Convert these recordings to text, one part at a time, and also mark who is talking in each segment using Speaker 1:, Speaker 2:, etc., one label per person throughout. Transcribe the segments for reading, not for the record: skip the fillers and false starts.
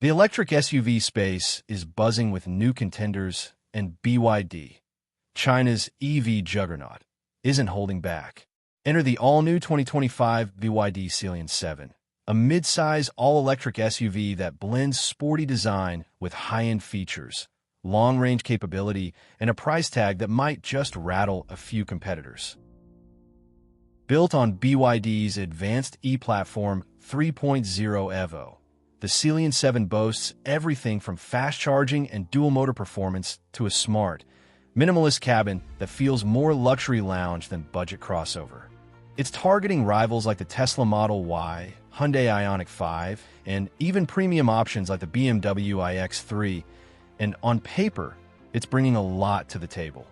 Speaker 1: The electric SUV space is buzzing with new contenders, and BYD, China's EV juggernaut, isn't holding back. Enter the all-new 2025 BYD Sealion 7, a midsize all-electric SUV that blends sporty design with high-end features, long-range capability, and a price tag that might just rattle a few competitors. Built on BYD's advanced e-platform 3.0 Evo, the Celion 7 boasts everything from fast charging and dual-motor performance to a smart, minimalist cabin that feels more luxury lounge than budget crossover. It's targeting rivals like the Tesla Model Y, Hyundai Ioniq 5, and even premium options like the BMW iX3, and on paper, it's bringing a lot to the table.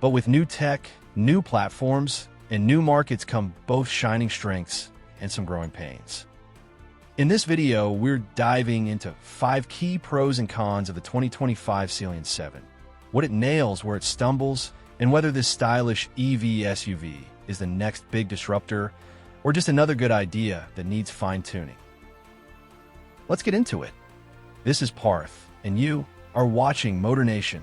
Speaker 1: But with new tech, new platforms, and new markets come both shining strengths and some growing pains. In this video, we're diving into 5 key pros and cons of the 2025 Celion 7, what it nails where it stumbles, and whether this stylish EV SUV is the next big disruptor or just another good idea that needs fine-tuning. Let's get into it. This is Parth, and you are watching MotorNation.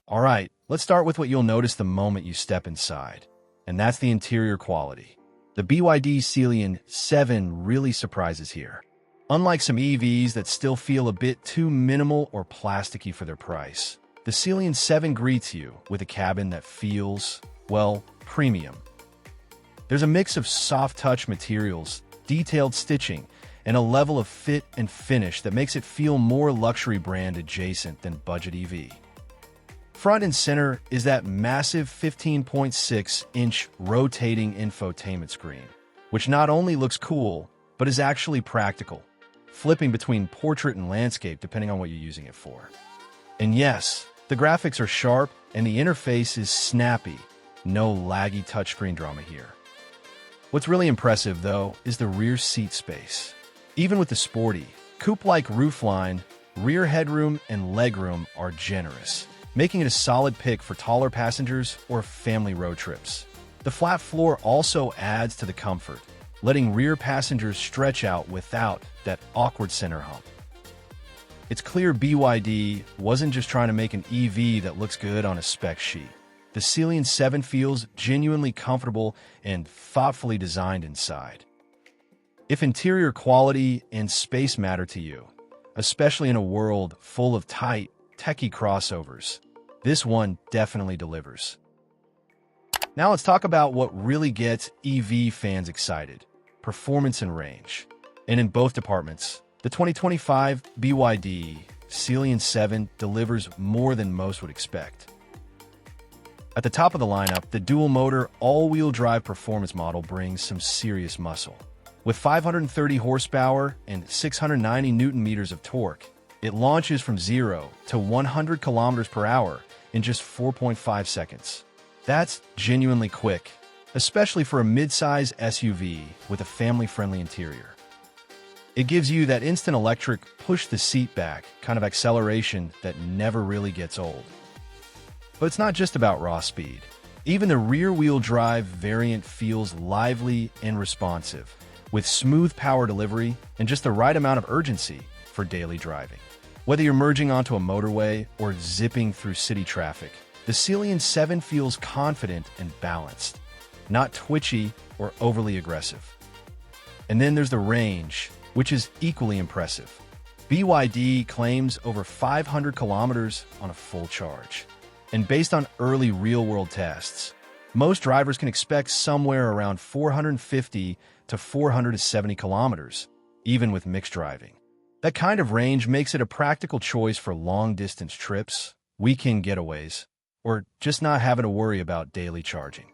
Speaker 1: All right, let's start with what you'll notice the moment you step inside, and that's the interior quality. The BYD Sealion 7 really surprises here. Unlike some EVs that still feel a bit too minimal or plasticky for their price, the Celion 7 greets you with a cabin that feels, well, premium. There's a mix of soft-touch materials, detailed stitching, and a level of fit and finish that makes it feel more luxury brand adjacent than budget EV. Front and center is that massive 15.6-inch rotating infotainment screen, which not only looks cool, but is actually practical, flipping between portrait and landscape depending on what you're using it for. And yes, the graphics are sharp and the interface is snappy, no laggy touchscreen drama here. What's really impressive, though, is the rear seat space. Even with the sporty, coupe-like roofline, rear headroom and legroom are generous, making it a solid pick for taller passengers or family road trips. The flat floor also adds to the comfort, letting rear passengers stretch out without that awkward center hump. It's clear BYD wasn't just trying to make an EV that looks good on a spec sheet. The Celion 7 feels genuinely comfortable and thoughtfully designed inside. If interior quality and space matter to you, especially in a world full of tight, techie crossovers, this one definitely delivers. Now let's talk about what really gets EV fans excited: performance and range. And in both departments, the 2025 BYD Sealion 7 delivers more than most would expect. At the top of the lineup, the dual-motor, all-wheel drive performance model brings some serious muscle. With 530 horsepower and 690 newton-meters of torque, it launches from 0 to 100 kilometers per hour in just 4.5 seconds. That's genuinely quick, especially for a mid-size SUV with a family-friendly interior. It gives you that instant electric push-the-seat-back kind of acceleration that never really gets old. But it's not just about raw speed. Even the rear-wheel drive variant feels lively and responsive, with smooth power delivery and just the right amount of urgency for daily driving. Whether you're merging onto a motorway or zipping through city traffic, the Celion 7 feels confident and balanced, not twitchy or overly aggressive. And then there's the range, which is equally impressive. BYD claims over 500 kilometers on a full charge. And based on early real-world tests, most drivers can expect somewhere around 450 to 470 kilometers, even with mixed driving. That kind of range makes it a practical choice for long-distance trips, weekend getaways, or just not having to worry about daily charging.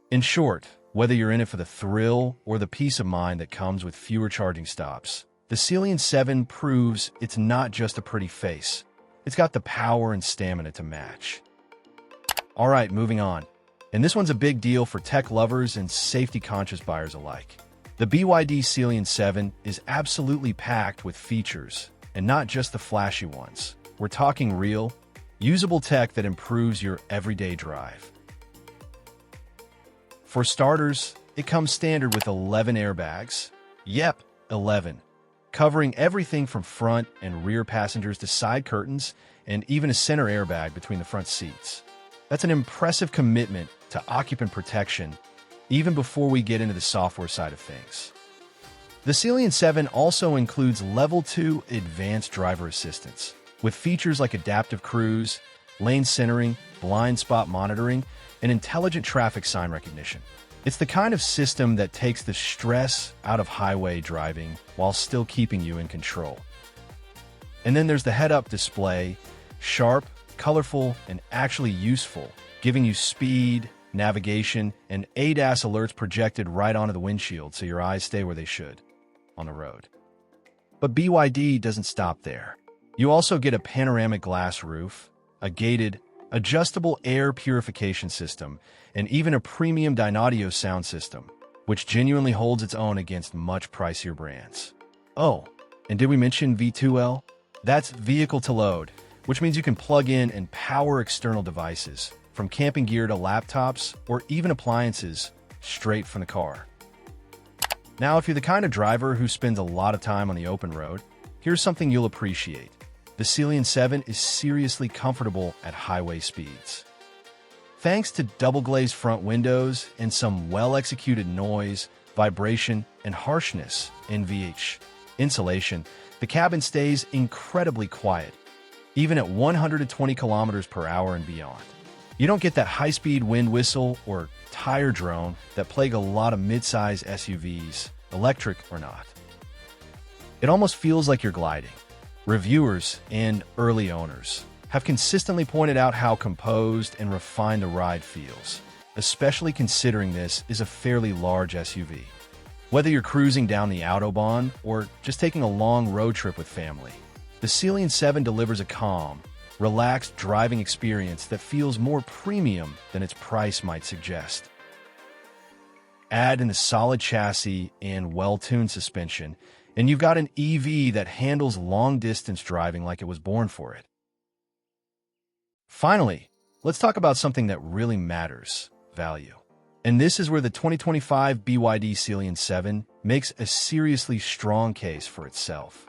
Speaker 1: In short, whether you're in it for the thrill or the peace of mind that comes with fewer charging stops, the Celion 7 proves it's not just a pretty face. It's got the power and stamina to match. All right, moving on. And this one's a big deal for tech lovers and safety-conscious buyers alike. The BYD Sealion 7 is absolutely packed with features, and not just the flashy ones. We're talking real, usable tech that improves your everyday drive. For starters, it comes standard with 11 airbags. Yep, 11. covering everything from front and rear passengers to side curtains and even a center airbag between the front seats. That's an impressive commitment to occupant protection, even before we get into the software side of things. The Celion 7 also includes Level 2 Advanced Driver Assistance, with features like adaptive cruise, lane centering, blind spot monitoring, and intelligent traffic sign recognition. It's the kind of system that takes the stress out of highway driving while still keeping you in control. And then there's the head-up display, sharp, colorful, and actually useful, giving you speed, navigation, and ADAS alerts projected right onto the windshield so your eyes stay where they should, on the road. But BYD doesn't stop there. You also get a panoramic glass roof, a gated, adjustable air purification system, and even a premium Dynaudio sound system, which genuinely holds its own against much pricier brands. Oh, and did we mention V2L? That's vehicle to load, which means you can plug in and power external devices, from camping gear to laptops or even appliances, straight from the car. Now, if you're the kind of driver who spends a lot of time on the open road, here's something you'll appreciate. The Celion 7 is seriously comfortable at highway speeds. Thanks to double-glazed front windows and some well-executed noise, vibration, and harshness NVH insulation, the cabin stays incredibly quiet, even at 120 kilometers per hour and beyond. You don't get that high-speed wind whistle or tire drone that plague a lot of midsize SUVs, electric or not. It almost feels like you're gliding. Reviewers and early owners have consistently pointed out how composed and refined the ride feels, especially considering this is a fairly large SUV. Whether you're cruising down the Autobahn or just taking a long road trip with family, the Celion 7 delivers a calm, relaxed driving experience that feels more premium than its price might suggest. Add in the solid chassis and well-tuned suspension, and you've got an EV that handles long-distance driving like it was born for it. Finally, let's talk about something that really matters: value. And this is where the 2025 BYD Sealion 7 makes a seriously strong case for itself.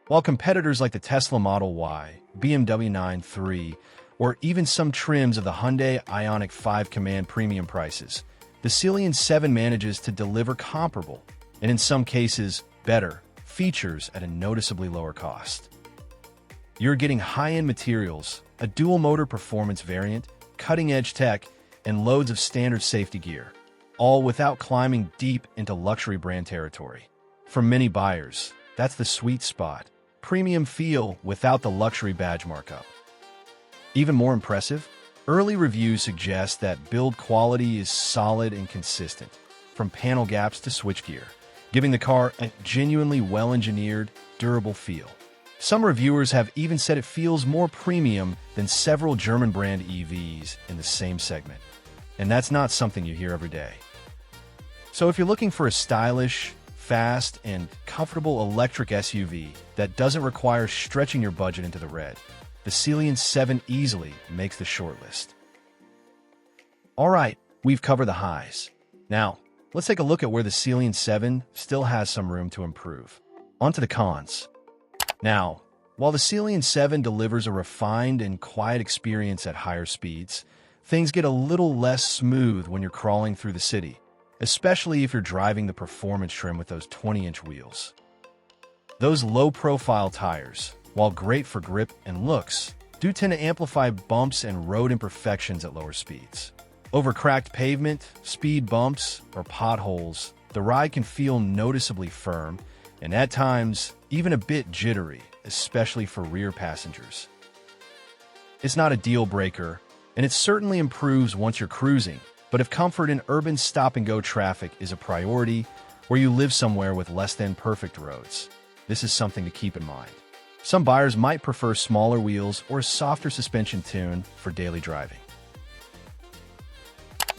Speaker 1: While competitors like the Tesla Model Y, BMW 9 or even some trims of the Hyundai Ioniq 5 command premium prices, the Celion 7 manages to deliver comparable, and in some cases, better, features at a noticeably lower cost. You're getting high-end materials, a dual-motor performance variant, cutting-edge tech, and loads of standard safety gear, all without climbing deep into luxury brand territory. For many buyers, that's the sweet spot: premium feel without the luxury badge markup. Even more impressive, early reviews suggest that build quality is solid and consistent, from panel gaps to switchgear, giving the car a genuinely well-engineered, durable feel. Some reviewers have even said it feels more premium than several German brand EVs in the same segment. And that's not something you hear every day. So if you're looking for a stylish, fast, and comfortable electric SUV that doesn't require stretching your budget into the red, the Celion 7 easily makes the shortlist. All right, we've covered the highs. Now, let's take a look at where the Celion 7 still has some room to improve. On to the cons. Now, while the Celion 7 delivers a refined and quiet experience at higher speeds, things get a little less smooth when you're crawling through the city, especially if you're driving the performance trim with those 20-inch wheels. Those low-profile tires, while great for grip and looks, do tend to amplify bumps and road imperfections at lower speeds. Over cracked pavement, speed bumps, or potholes, the ride can feel noticeably firm and at times even a bit jittery, especially for rear passengers. It's not a deal breaker, and it certainly improves once you're cruising, but if comfort in urban stop-and-go traffic is a priority, or you live somewhere with less than perfect roads, this is something to keep in mind. Some buyers might prefer smaller wheels or a softer suspension tune for daily driving.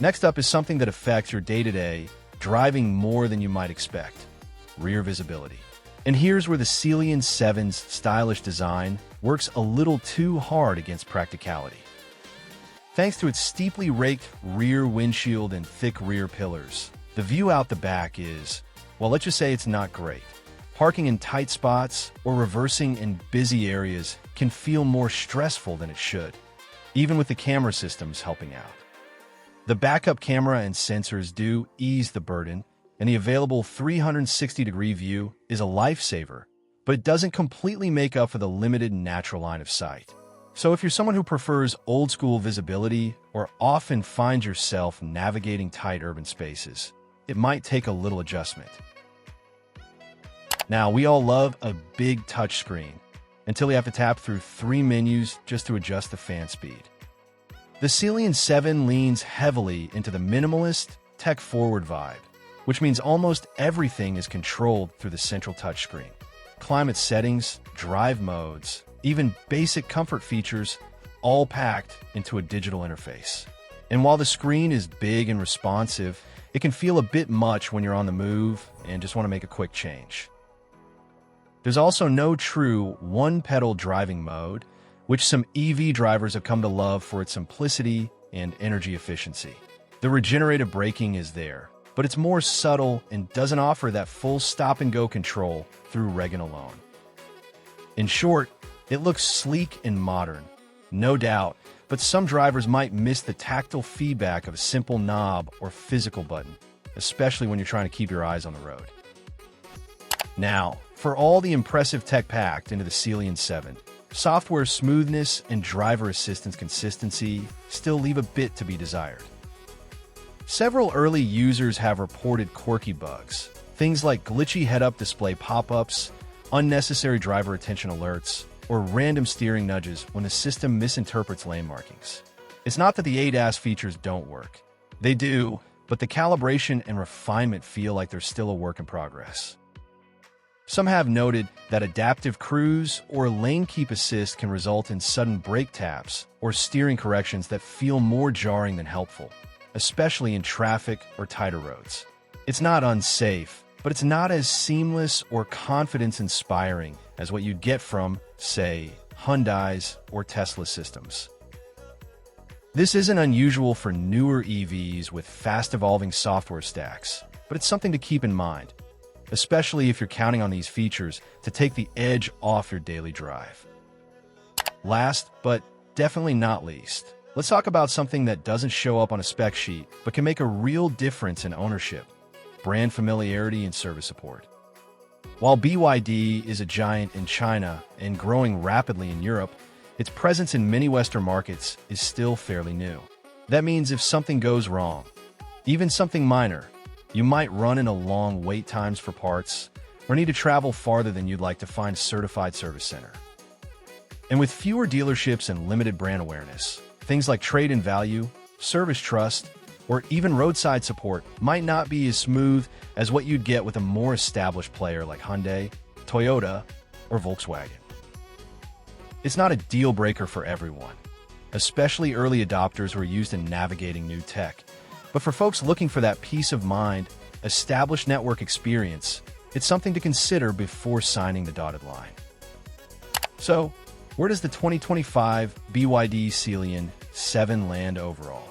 Speaker 1: Next up is something that affects your day-to-day driving more than you might expect: rear visibility. And here's where the Celion 7's stylish design works a little too hard against practicality. Thanks to its steeply raked rear windshield and thick rear pillars, the view out the back is, well, let's just say it's not great. Parking in tight spots or reversing in busy areas can feel more stressful than it should, even with the camera systems helping out. The backup camera and sensors do ease the burden, and the available 360-degree view is a lifesaver, but it doesn't completely make up for the limited natural line of sight. So if you're someone who prefers old-school visibility or often finds yourself navigating tight urban spaces, it might take a little adjustment. Now, we all love a big touchscreen until you have to tap through 3 menus just to adjust the fan speed. The Celion 7 leans heavily into the minimalist, tech-forward vibe, which means almost everything is controlled through the central touchscreen. Climate settings, drive modes, even basic comfort features, all packed into a digital interface. And while the screen is big and responsive, it can feel a bit much when you're on the move and just want to make a quick change. There's also no true one-pedal driving mode, which some EV drivers have come to love for its simplicity and energy efficiency. The regenerative braking is there, but it's more subtle and doesn't offer that full stop-and-go control through reg alone. In short, it looks sleek and modern, no doubt, but some drivers might miss the tactile feedback of a simple knob or physical button, especially when you're trying to keep your eyes on the road. Now, for all the impressive tech packed into the Celion 7, software smoothness and driver assistance consistency still leave a bit to be desired. Several early users have reported quirky bugs, things like glitchy head-up display pop-ups, unnecessary driver attention alerts, or random steering nudges when the system misinterprets lane markings. It's not that the ADAS features don't work. They do, but the calibration and refinement feel like they're still a work in progress. Some have noted that adaptive cruise or lane keep assist can result in sudden brake taps or steering corrections that feel more jarring than helpful, especially in traffic or tighter roads. It's not unsafe, but it's not as seamless or confidence-inspiring as what you'd get from, say, Hyundai's or Tesla systems. This isn't unusual for newer EVs with fast-evolving software stacks, but it's something to keep in mind, especially if you're counting on these features to take the edge off your daily drive. Last, but definitely not least, let's talk about something that doesn't show up on a spec sheet, but can make a real difference in ownership: brand familiarity and service support. While BYD is a giant in China and growing rapidly in Europe, its presence in many Western markets is still fairly new. That means if something goes wrong, even something minor, you might run into long wait times for parts or need to travel farther than you'd like to find a certified service center. And with fewer dealerships and limited brand awareness, things like trade-in value, service trust, or even roadside support might not be as smooth as what you'd get with a more established player like Hyundai, Toyota, or Volkswagen. It's not a deal breaker for everyone, especially early adopters who are used to navigating new tech. But for folks looking for that peace of mind, established network experience, it's something to consider before signing the dotted line. So, where does the 2025 BYD Sealion 7 land overall?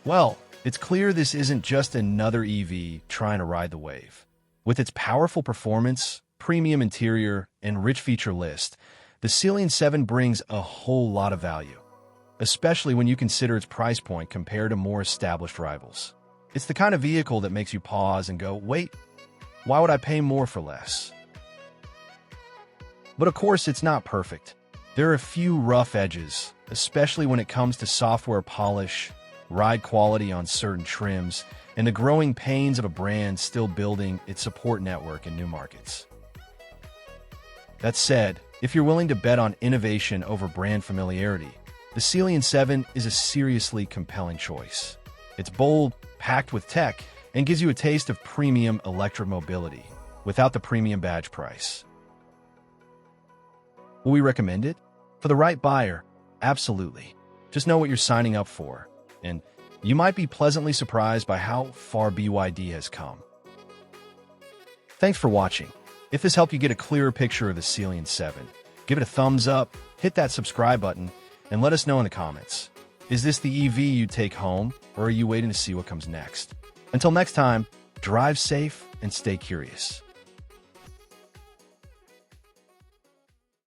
Speaker 1: Well, it's clear this isn't just another EV trying to ride the wave. With its powerful performance, premium interior, and rich feature list, the Celion 7 brings a whole lot of value, especially when you consider its price point compared to more established rivals. It's the kind of vehicle that makes you pause and go, wait, why would I pay more for less? But of course, it's not perfect. There are a few rough edges, especially when it comes to software polish, ride quality on certain trims, and the growing pains of a brand still building its support network in new markets. That said, if you're willing to bet on innovation over brand familiarity, the Celion 7 is a seriously compelling choice. It's bold, packed with tech, and gives you a taste of premium electromobility without the premium badge price. Will we recommend it? For the right buyer, absolutely. Just know what you're signing up for, and you might be pleasantly surprised by how far BYD has come. Thanks for watching. If this helped you get a clearer picture of the Celion 7, give it a thumbs up, hit that subscribe button, and let us know in the comments. Is this the EV you take home, or are you waiting to see what comes next? Until next time, drive safe and stay curious.